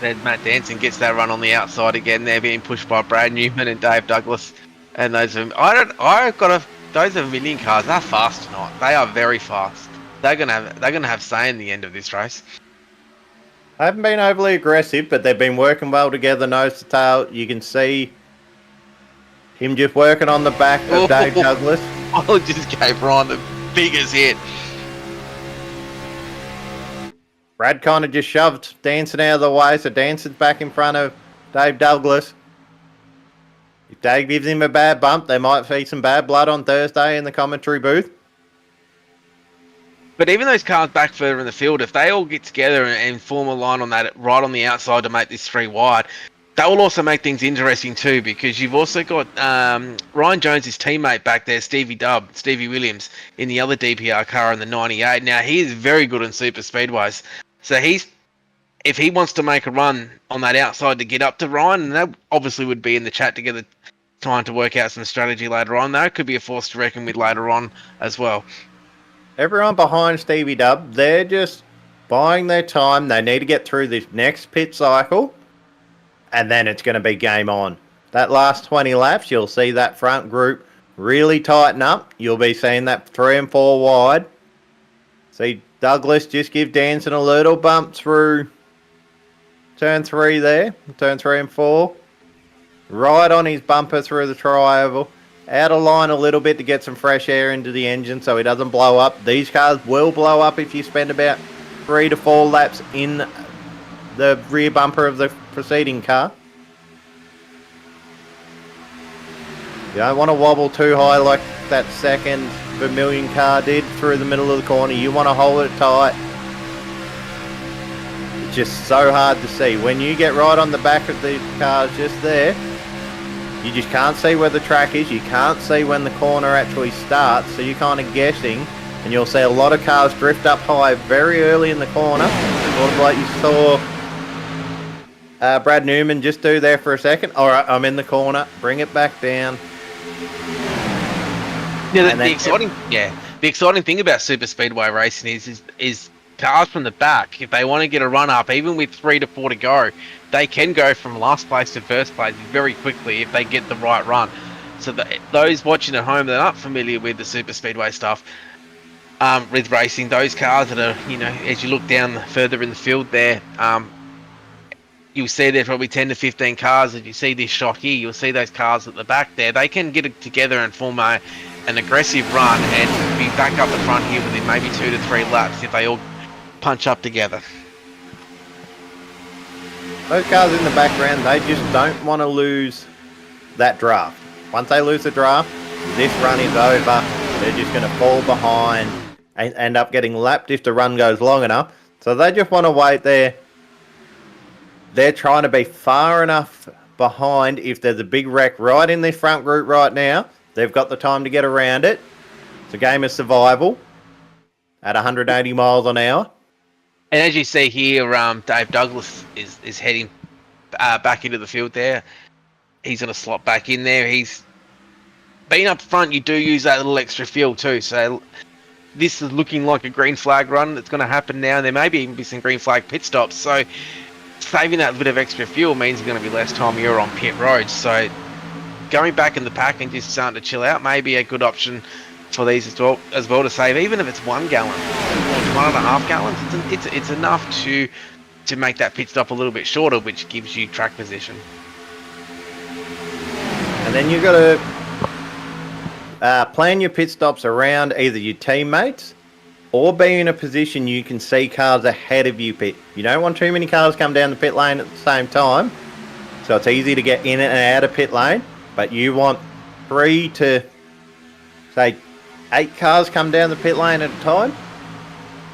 Then Matt Danson gets that run on the outside again. They're being pushed by Brad Newman and Dave Douglas. And those those Vermilion cars, they're fast tonight. They are very fast. They're gonna have say in the end of this race. They haven't been overly aggressive, but they've been working well together, nose to tail. You can see him just working on the back of Dave Douglas. I just gave Ryan the biggest hit. Brad kind of just shoved Danson out of the way, so Danson's back in front of Dave Douglas. If Dave gives him a bad bump, they might see some bad blood on Thursday in the commentary booth. But even those cars back further in the field, if they all get together and form a line on that right on the outside to make this 3 wide, that will also make things interesting too, because you've also got Ryan Jones' teammate back there, Stevie Williams, in the other DPR car in the 98. Now, he is very good in super speedways. So if he wants to make a run on that outside to get up to Ryan, and that obviously would be in the chat together trying to work out some strategy later on. That could be a force to reckon with later on as well. Everyone behind Stevie Dub, they're just buying their time. They need to get through this next pit cycle, and then it's going to be game on. That last 20 laps, you'll see that front group really tighten up. You'll be seeing that 3 and 4 wide. See Douglas just give Danson a little bump through turn 3 there, turn 3 and 4. Right on his bumper through the tri-oval. Out of line a little bit to get some fresh air into the engine so he doesn't blow up. These cars will blow up if you spend about 3 to 4 laps in the rear bumper of the preceding car. You don't want to wobble too high like that second Vermilion car did through the middle of the corner. You want to hold it tight. It's just so hard to see. When you get right on the back of the cars just there, you just can't see where the track is. You can't see when the corner actually starts, so you're kind of guessing. And you'll see a lot of cars drift up high very early in the corner. Sort of like you saw Brad Newman just do there for a second. All right, I'm in the corner. Bring it back down. Yeah, the exciting thing about super speedway racing is cars from the back. If they want to get a run up, even with 3 to 4 to go, they can go from last place to first place very quickly if they get the right run. So those watching at home that aren't familiar with the super speedway stuff, with racing, those cars that are, as you look down further in the field there, you'll see there's probably 10 to 15 cars. If you see this shot here, you'll see those cars at the back there. They can get it together and form an aggressive run and be back up the front here within maybe 2 to 3 laps if they all punch up together. Those cars in the background, they just don't want to lose that draft. Once they lose the draft, this run is over. They're just going to fall behind and end up getting lapped if the run goes long enough. So they just want to wait there. They're trying to be far enough behind. If there's a big wreck right in this front group right now, they've got the time to get around it. It's a game of survival at 180 miles an hour. And as you see here, Dave Douglas is heading back into the field there. He's going to slot back in there. He's being up front. You do use that little extra fuel too. So this is looking like a green flag run that's going to happen now. There may even be some green flag pit stops. So saving that bit of extra fuel means there's going to be less time you're on pit road. So going back in the pack and just starting to chill out may be a good option for these as well to save, even if it's 1 gallon or 1.5 gallons. It's enough to make that pit stop a little bit shorter, which gives you track position. And then you've got to plan your pit stops around either your teammates or be in a position you can see cars ahead of you pit. You don't want too many cars come down the pit lane at the same time, so it's easy to get in and out of pit lane, but you want 3 to, say, 8 cars come down the pit lane at a time.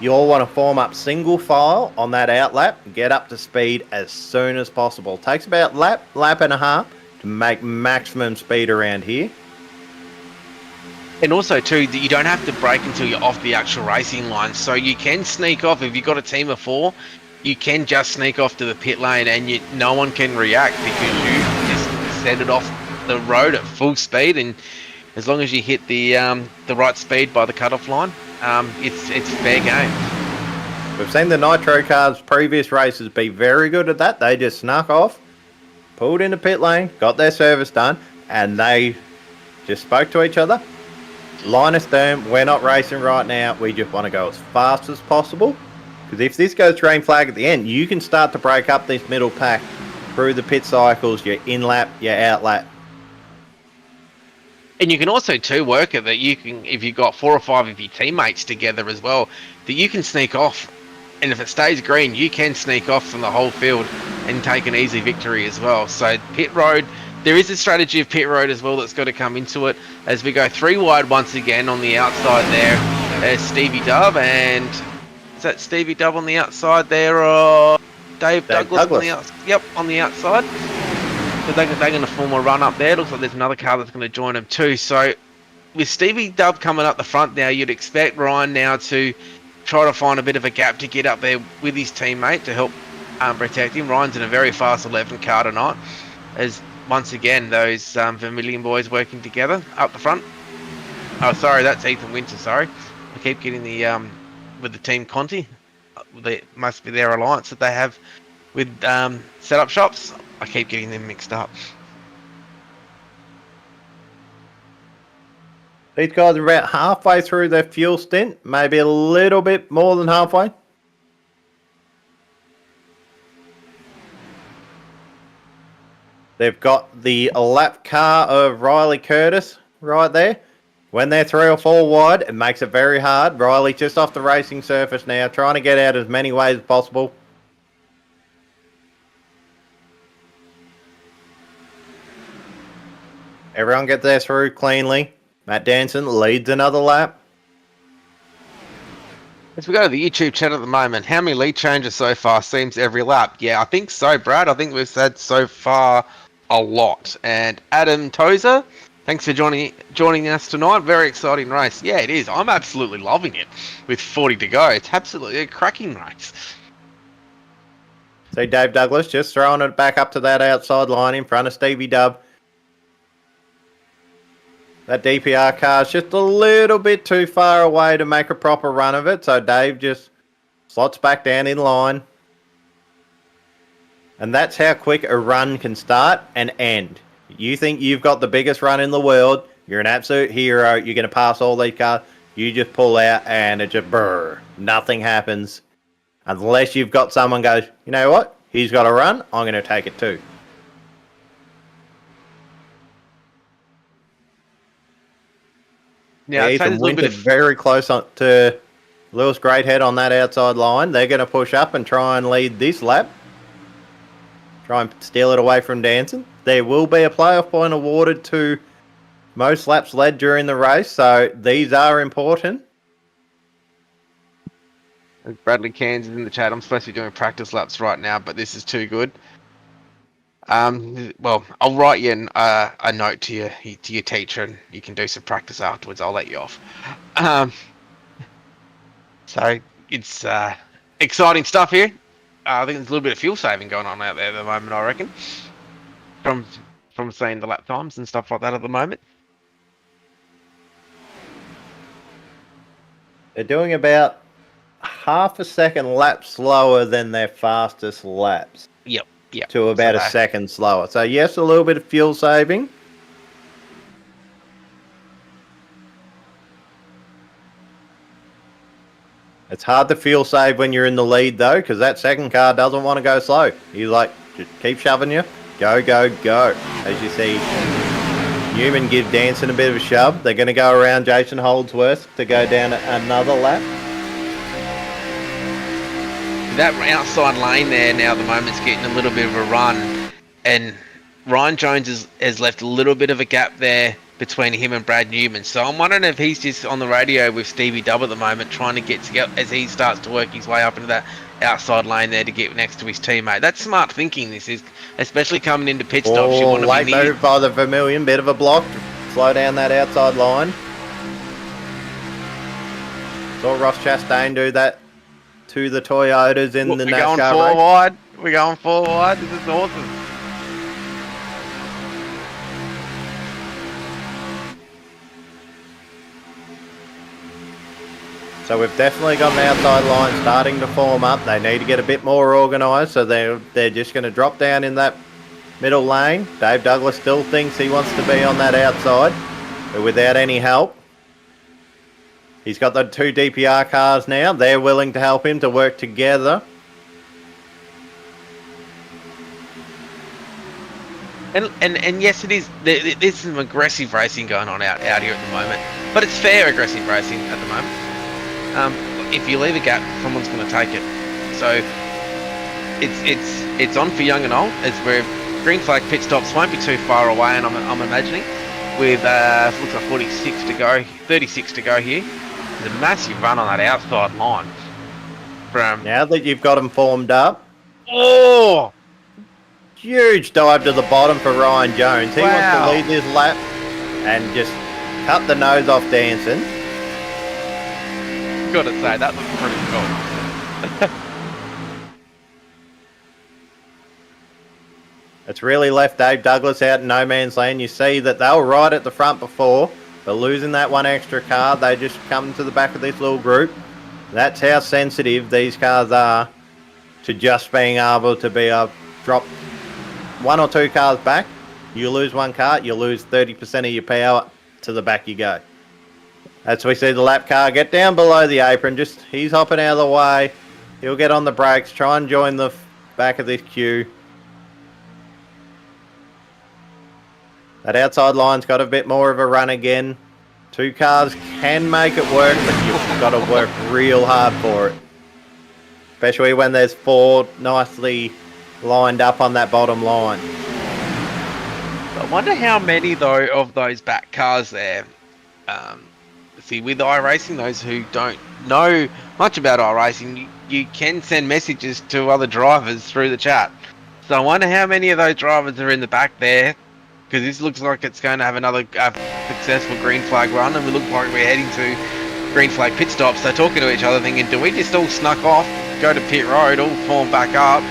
You all want to form up single file on that outlap and get up to speed as soon as possible. It takes about lap and a half to make maximum speed around here. And also too, that you don't have to brake until you're off the actual racing line. So you can sneak off. If you've got a team of 4, you can just sneak off to the pit lane and no one can react because you just send it off the road at full speed. And as long as you hit the right speed by the cutoff line, it's fair game. We've seen the Nitro cars previous races be very good at that. They just snuck off, pulled into pit lane, got their service done, and they just spoke to each other. Line astern, we're not racing right now. We just want to go as fast as possible. Because if this goes green flag at the end, you can start to break up this middle pack through the pit cycles, your in lap, your out lap. And you can also too work it that you can, if you've got 4 or 5 of your teammates together as well, that you can sneak off. And if it stays green, you can sneak off from the whole field and take an easy victory as well. So pit road, there is a strategy of pit road as well that's got to come into it. As we go 3 wide once again on the outside there, there's Stevie Dub, and is that Stevie Dub on the outside there, or Dave Douglas. On the outside? Yep, on the outside. So they're going to form a run up there. Looks like there's another car that's going to join them too. So with Stevie Dub coming up the front now, you'd expect Ryan now to try to find a bit of a gap to get up there with his teammate to help protect him. Ryan's in a very fast 11 car tonight, as once again those Vermilion boys working together up the front. Oh, sorry, that's Ethan Winter. Sorry, I keep getting the with the Team Conti. They must be their alliance that they have with setup shops. I keep getting them mixed up. These guys are about halfway through their fuel stint, maybe a little bit more than halfway. They've got the lap car of Riley Curtis right there. When they're 3 or 4 wide, it makes it very hard. Riley just off the racing surface now, trying to get out as many ways as possible. Everyone gets there through cleanly. Matt Danson leads another lap. As we go to the YouTube chat at the moment, how many lead changes so far? Seems every lap. Yeah, I think so, Brad. I think we've said so far a lot. And Adam Tozer, thanks for joining us tonight. Very exciting race. Yeah, it is. I'm absolutely loving it with 40 to go. It's absolutely a cracking race. See Dave Douglas just throwing it back up to that outside line in front of Stevie Dub. That DPR car is just a little bit too far away to make a proper run of it, so Dave just slots back down in line. And that's how quick a run can start and end. You think you've got the biggest run in the world, you're an absolute hero, you're going to pass all these cars, you just pull out and it just brrr, nothing happens. Unless you've got someone goes, you know what, he's got a run, I'm going to take it too. Yeah, Ethan Winter's very close to Lewis Greathead on that outside line. They're going to push up and try and lead this lap. Try and steal it away from Danson. there will be a playoff point awarded to most laps led during the race, so these are important. Bradley Cairns is in the chat. I'm supposed to be doing practice laps right now, but this is too good. Well, I'll write you a note to your teacher, and you can do some practice afterwards. I'll let you off. So it's exciting stuff here. I think there's a little bit of fuel saving going on out there at the moment, I reckon, from seeing the lap times and stuff like that at the moment. They're doing about half a second lap slower than their fastest laps. Yep. To about a second slower. So yes, a little bit of fuel saving. It's hard to fuel save when you're in the lead though, because that second car doesn't want to go slow. He's like, just keep shoving you. Go, go, go. As you see, Newman give Danson a bit of a shove. They're going to go around Jason Holdsworth to go down another lap. That outside lane there now at the moment is getting a little bit of a run, and Ryan Jones has left a little bit of a gap there between him and Brad Newman. So I'm wondering if he's just on the radio with Stevie Dubb at the moment, trying to get together as he starts to work his way up into that outside lane there to get next to his teammate. That's smart thinking, this is, especially coming into pit stops. You want to late be near. move by the Vermilion, bit of a block to slow down that outside line. Saw Ross Chastain do that to the Toyotas in the NASCAR race. We're going four wide. We're going four wide. This is awesome. So we've definitely got an outside line starting to form up. They need to get a bit more organised, so they're just going to drop down in that middle lane. Dave Douglas still thinks he wants to be on that outside, but without any help. He's got the two DPR cars now. They're willing to help him to work together. And yes, it is. There's some aggressive racing going on out here at the moment, but it's fair aggressive racing at the moment. If you leave a gap, someone's going to take it. So it's on for young and old. As we're green flag pit stops won't be too far away, and I'm imagining with looks like 46 to go, 36 to go here. There's a massive run on that outside line. From now that you've got them formed up. Oh! Huge dive to the bottom for Ryan Jones. He wants to Wow. lead this lap and just cut the nose off Danson. Gotta say, that looks pretty cool. It's really left Dave Douglas out in no man's land. You see that they were right at the front before, but losing that one extra car, they just come to the back of this little group. That's how sensitive these cars are to just being able to be drop one or two cars back. You lose one car, you lose 30% of your power, to the back you go. As we see the lap car get down below the apron, he's hopping out of the way. He'll get on the brakes, try and join the back of this queue. That outside line's got a bit more of a run again. Two cars can make it work, but you've got to work real hard for it. Especially when there's four nicely lined up on that bottom line. I wonder how many though of those back cars there. See, with iRacing, those who don't know much about iRacing, you can send messages to other drivers through the chat. So I wonder how many of those drivers are in the back there, because this looks like it's going to have another successful green flag run, and we look like we're heading to green flag pit stops. They're talking to each other thinking, do we just all snuck off, go to pit road, all form back up,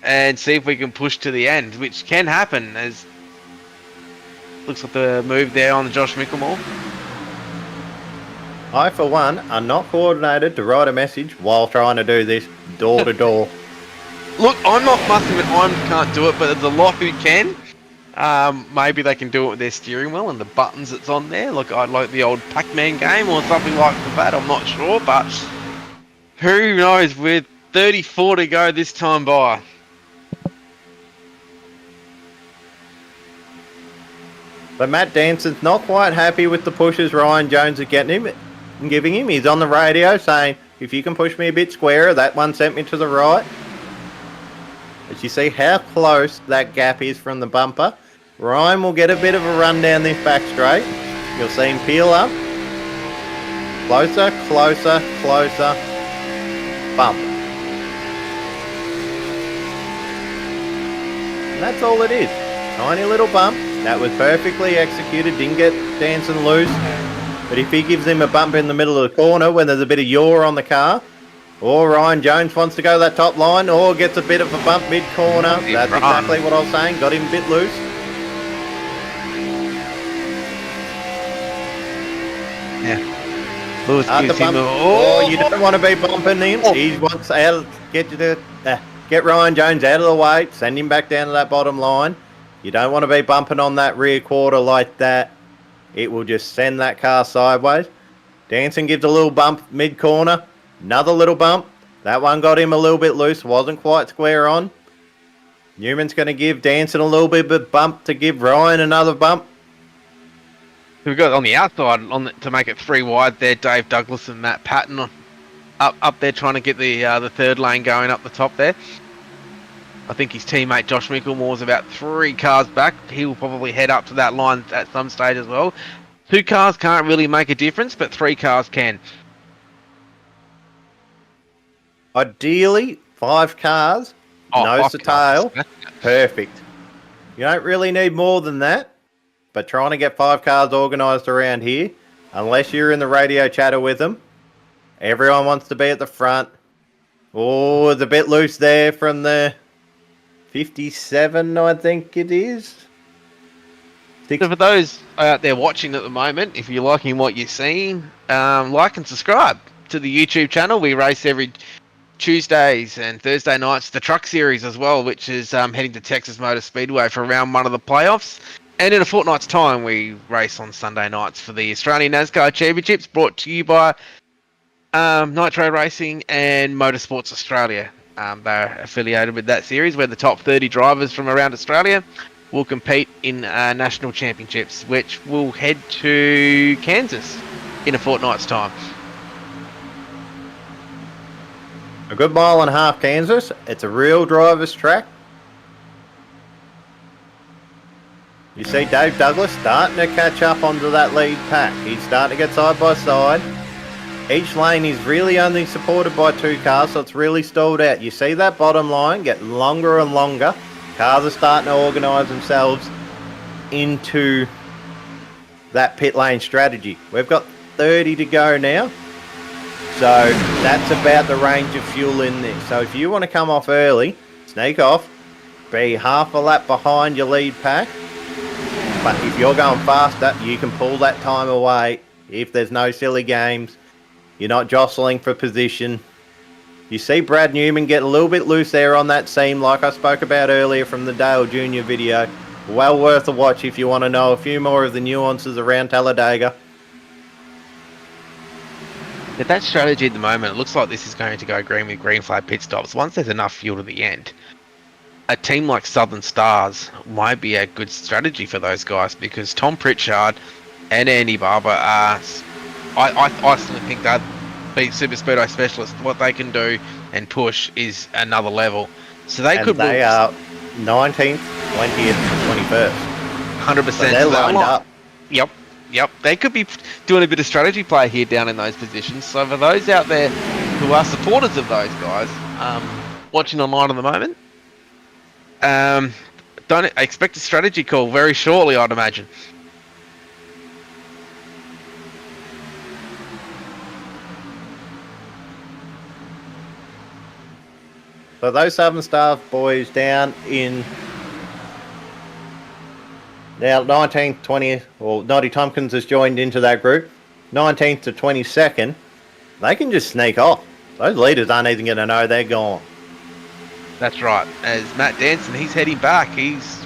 and see if we can push to the end, which can happen, as looks like the move there on the Josh Mickelmore. I, for one, are not coordinated to write a message while trying to do this door to door. Look, I'm not must admit I can't do it, but there's a lot who can. Maybe they can do it with their steering wheel and the buttons that's on there. Look, I'd like the old Pac-Man game or something like that. I'm not sure, but who knows? With 34 to go this time by. But Matt Danson's not quite happy with the pushes Ryan Jones is getting him and giving him. He's on the radio saying, if you can push me a bit squarer, that one sent me to the right. As you see how close that gap is from the bumper, Ryan will get a bit of a run down this back straight. You'll see him peel up. Closer, closer, closer. Bump. And that's all it is. Tiny little bump. That was perfectly executed. Didn't get dancing loose. But if he gives him a bump in the middle of the corner when there's a bit of yaw on the car, or Ryan Jones wants to go that top line, or gets a bit of a bump mid-corner, that's exactly what I was saying. Got him a bit loose. Yeah. Lewis The gives him bump. a... You don't want to be bumping him. He wants out. Get Ryan Jones out of the way. Send him back down to that bottom line. You don't want to be bumping on that rear quarter like that. It will just send that car sideways. Danson gives a little bump mid-corner. Another little bump. That one got him a little bit loose. Wasn't quite square on. Newman's going to give Danson a little bit of a bump to give Ryan another bump. We've got on the outside to make it 3 wide there. Dave Douglas and Matt Patton up there trying to get the third lane going up the top there. I think his teammate Josh Micklemore's about 3 cars back. He'll probably head up to that line at some stage as well. 2 cars can't really make a difference, but 3 cars can. Ideally, 5 cars, nose to tail, perfect. You don't really need more than that, but trying to get 5 cars organised around here, unless you're in the radio chatter with them, everyone wants to be at the front. Oh, it's a bit loose there from the 57, I think it is. So for those out there watching at the moment, if you're liking what you're seeing, like and subscribe to the YouTube channel. We race every Tuesdays and Thursday nights, the truck series as well, which is heading to Texas Motor Speedway for round 1 of the playoffs. And in a fortnight's time, we race on Sunday nights for the Australian NASCAR Championships, brought to you by Nitro Racing and Motorsports Australia. They're affiliated with that series, where the top 30 drivers from around Australia will compete in national championships, which will head to Kansas in a fortnight's time. A good 1.5 miles, Kansas. It's a real driver's track. You see Dave Douglas starting to catch up onto that lead pack. He's starting to get side by side. Each lane is really only supported by 2 cars, so it's really stalled out. You see that bottom line get longer and longer. Cars are starting to organise themselves into that pit lane strategy. We've got 30 to go now. So that's about the range of fuel in there. So if you want to come off early, sneak off, be half a lap behind your lead pack. But if you're going faster, you can pull that time away if there's no silly games. You're not jostling for position. You see Brad Newman get a little bit loose there on that seam, like I spoke about earlier from the Dale Jr. video. Well worth a watch if you want to know a few more of the nuances around Talladega. Yeah, that strategy at the moment, it looks like this is going to go green with green flag pit stops. Once there's enough fuel to the end, a team like Southern Stars might be a good strategy for those guys, because Tom Pritchard and Andy Barber are... I still think that being super speedway specialists, what they can do and push is another level. So they They are 19th, 20th, 21st. 100%. So they're lined up. Yep. They could be doing a bit of strategy play here down in those positions. So for those out there who are supporters of those guys, watching online at the moment, don't expect a strategy call very shortly, I'd imagine. So those Southern Stars boys down in now 19th, 20th, well, Noddy Tompkins has joined into that group. 19th to 22nd, they can just sneak off. Those leaders aren't even going to know they're gone. That's right. As Matt Danson, he's heading back. He's